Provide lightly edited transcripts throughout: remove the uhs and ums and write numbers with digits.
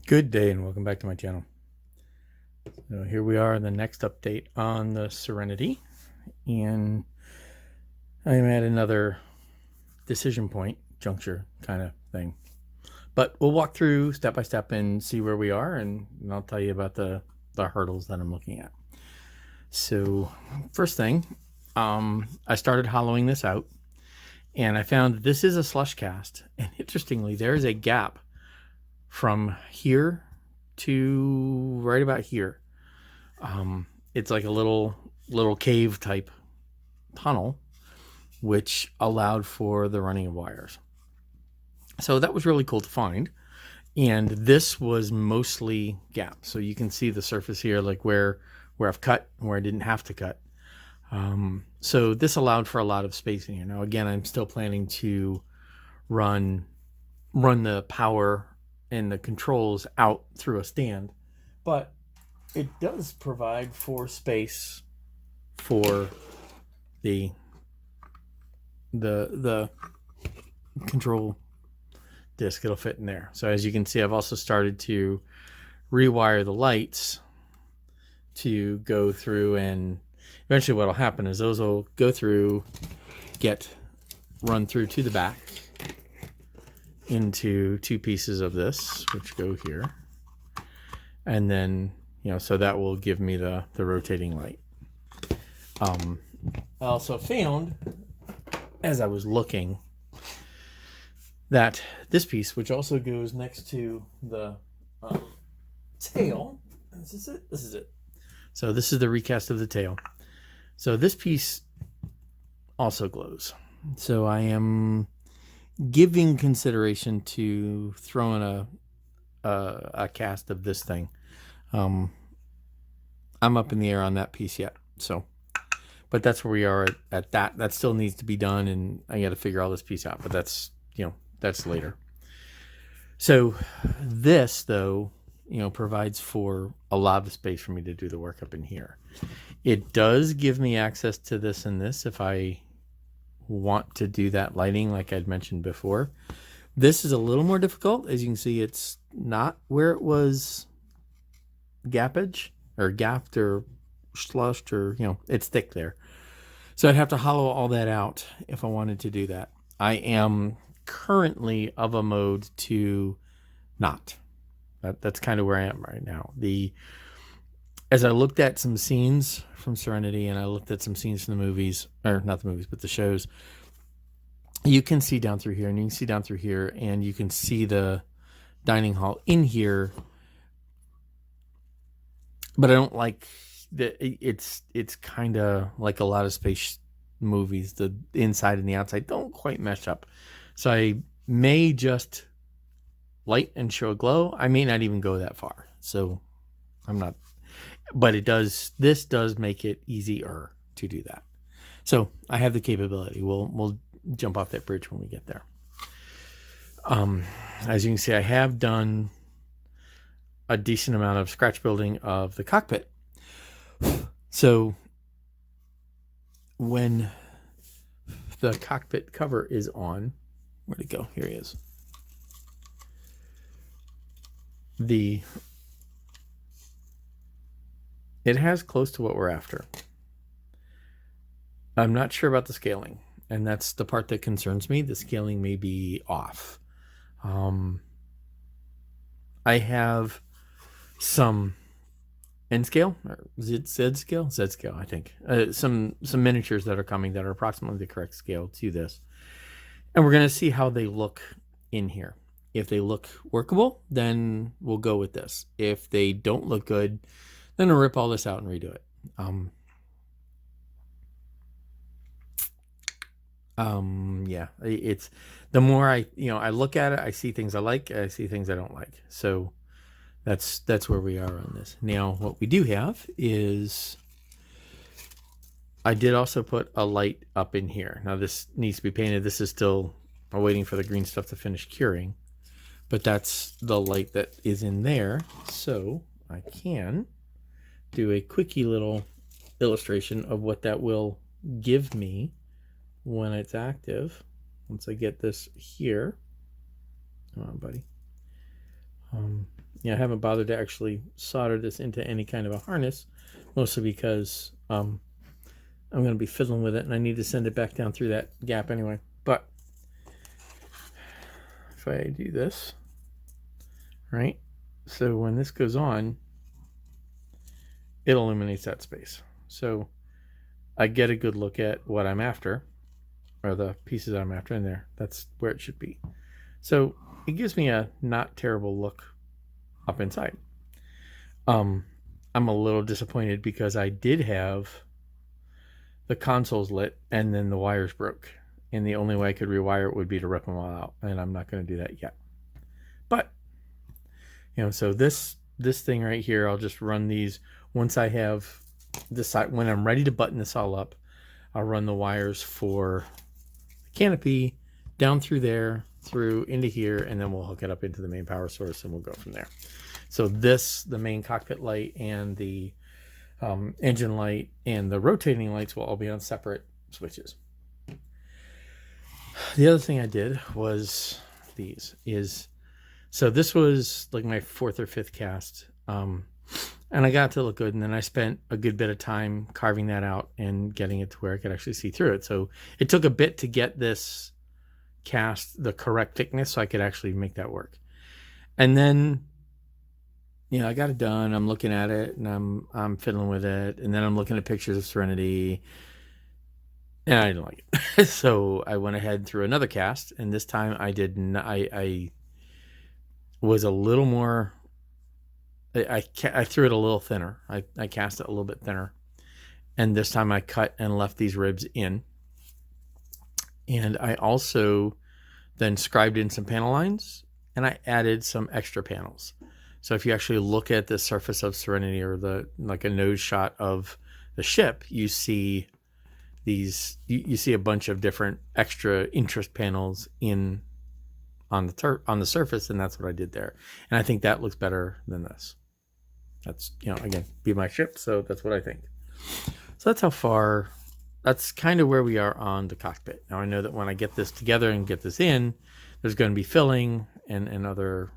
Good day and welcome back to my channel. So here we are in the next update on the Serenity, and I'm at another decision point, juncture kind of thing. But we'll walk through step by step and see where we are, and I'll tell you about the hurdles that I'm looking at. So first thing, I started hollowing this out, and I found this is a slush cast, and interestingly, there is a gap from here to right about here. It's like a little cave type tunnel, which allowed for the running of wires. So that was really cool to find. And this was mostly gap. So you can see the surface here, like where I've cut and where I didn't have to cut. So this allowed for a lot of space in here. Now, again, I'm still planning to run the power and the controls out through a stand, but it does provide for space for the control disc. It'll fit in there. So as you can see, I've also started to rewire the lights to go through, and eventually what will happen is those will go through, run through to the back into two pieces of this, which go here, and then so that will give me the rotating light. I also found, as I was looking, that this piece, which also goes next to the tail, this is it. So this is the recast of the tail. So this piece also glows. So I am giving consideration to throwing a cast of this thing. I'm up in the air on that piece yet. So, but that's where we are at that. That still needs to be done, and I got to figure all this piece out. But that's that's later. So this though provides for a lot of space for me to do the work up in here. It does give me access to this and this if I want to do that lighting like I'd mentioned before. This is a little more difficult. As you can see, it's not where it was gapped or slushed, or it's thick there. So I'd have to hollow all that out if I wanted to do that. I am currently of a mode to not. That's kind of where I am right now. As I looked at some scenes from Serenity, and I looked at some scenes from the movies, or not the movies, but the shows, you can see down through here, and you can see down through here, and you can see the dining hall in here. But I don't like that. It's kind of like a lot of space movies. The inside and the outside don't quite mesh up. So I may just light and show a glow. I may not even go that far. So I'm not. But this does make it easier to do that. So I have the capability. We'll jump off that bridge when we get there. As you can see, I have done a decent amount of scratch building of the cockpit. So when the cockpit cover is on, where'd it go? Here he is. It has close to what we're after. I'm not sure about the scaling, and that's the part that concerns me. The scaling may be off. I have some N scale, or Z scale, I think. Some miniatures that are coming that are approximately the correct scale to this, and we're going to see how they look in here. If they look workable, then we'll go with this. If they don't look good, then I'll rip all this out and redo it. Yeah, it's the more I look at it, I see things I like, I see things I don't like. So that's where we are on this. Now, what we do have is I did also put a light up in here. Now this needs to be painted. This is still waiting for the green stuff to finish curing, but that's the light that is in there. So I can do a quickie little illustration of what that will give me when it's active. Once I get this here, come on, buddy. I haven't bothered to actually solder this into any kind of a harness, mostly because I'm going to be fiddling with it and I need to send it back down through that gap anyway. But if I do this, right, so when this goes on, it illuminates that space. So I get a good look at what I'm after, or the pieces I'm after in there. That's where it should be. So it gives me a not terrible look up inside. I'm a little disappointed because I did have the consoles lit and then the wires broke. And the only way I could rewire it would be to rip them all out. And I'm not going to do that yet. But, so this thing right here, I'll just run these once I have this side. When I'm ready to button this all up, I'll run the wires for the canopy down through there, through into here, and then we'll hook it up into the main power source and we'll go from there. So the main cockpit light and the engine light and the rotating lights will all be on separate switches. The other thing I did was so this was like my 4th or 5th cast, and I got it to look good, and then I spent a good bit of time carving that out and getting it to where I could actually see through it. So it took a bit to get this cast the correct thickness so I could actually make that work. And then I got it done. I'm looking at it and I'm fiddling with it, and then I'm looking at pictures of Serenity, and I didn't like it. So I went ahead and threw another cast, and this time I was a little more. I threw it a little thinner. I cast it a little bit thinner, and this time I cut and left these ribs in, and I also then scribed in some panel lines, and I added some extra panels. So if you actually look at the surface of Serenity, or like a nose shot of the ship, you see these. You see a bunch of different extra interest panels on the surface, and that's what I did there. And I think that looks better than this. That's again, be my ship, so that's what I think. So that's how far. That's kind of where we are on the cockpit. Now I know that when I get this together and get this in, there's going to be filling and other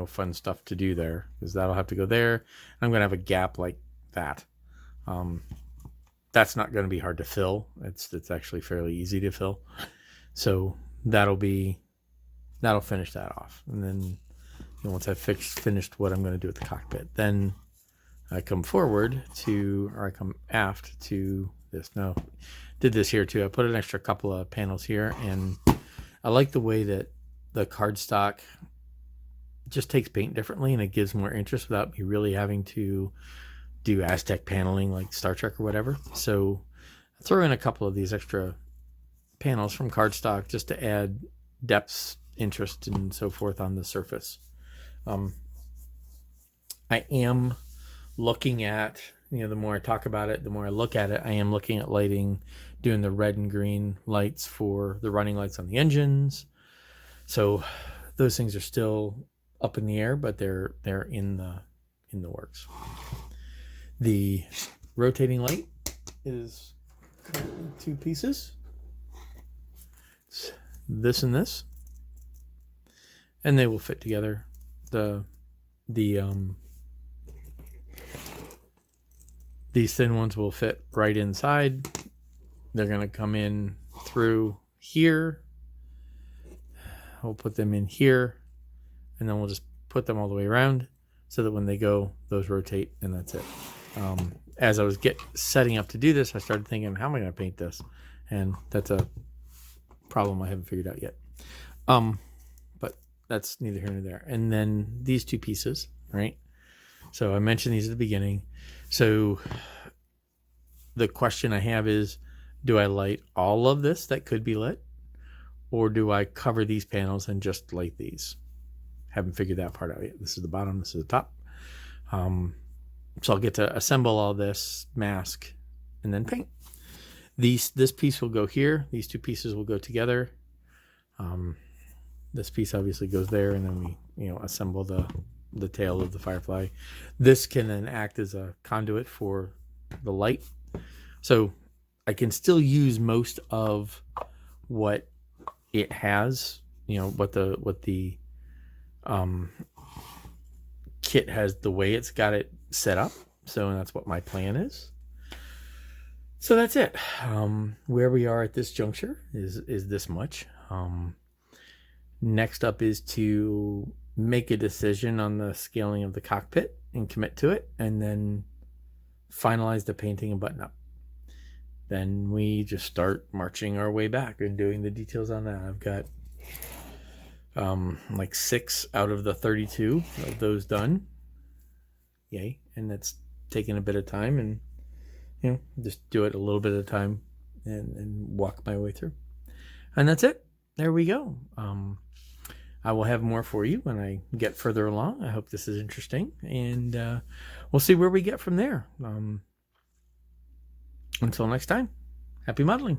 fun stuff to do there, because that'll have to go there. I'm going to have a gap like that. That's not going to be hard to fill. It's actually fairly easy to fill. So that'll finish that off. And then once I've finished what I'm going to do with the cockpit, then I come I come aft to this. No, did this here too. I put an extra couple of panels here, and I like the way that the cardstock just takes paint differently, and it gives more interest without me really having to do Aztec paneling like Star Trek or whatever. So I throw in a couple of these extra panels from cardstock just to add depth, interest, and so forth on the surface. I am looking at, the more I talk about it, the more I look at it, I am looking at lighting, doing the red and green lights for the running lights on the engines. So those things are still up in the air, but they're in the works. The rotating light is currently 2 pieces. It's this and this, and they will fit together. These thin ones will fit right inside. They're going to come in through here. We'll put them in here, and then we'll just put them all the way around so that when they go, those rotate, and that's it. As I was setting up to do this, I started thinking, how am I going to paint this? And that's a problem I haven't figured out yet. But that's neither here nor there. And then these 2 pieces, right? So I mentioned these at the beginning. So the question I have is, do I light all of this that could be lit? Or do I cover these panels and just light these? Haven't figured that part out yet. This is the bottom, this is the top. So I'll get to assemble all this, mask, and then paint. This piece will go here. These 2 pieces will go together. This piece obviously goes there, and then we assemble the tail of the Firefly. This can then act as a conduit for the light. So I can still use most of what it has, what the kit has the way it's got it set up. So that's what my plan is. So that's it. Where we are at this juncture is this much. Next up is to make a decision on the scaling of the cockpit and commit to it, and then finalize the painting and button up. Then we just start marching our way back and doing the details on that. I've got like 6 out of the 32 of those done. Yay. And that's taken a bit of time, and just do it a little bit at a time and walk my way through. And that's it. There we go. I will have more for you when I get further along. I hope this is interesting, and we'll see where we get from there. Until next time, happy modeling.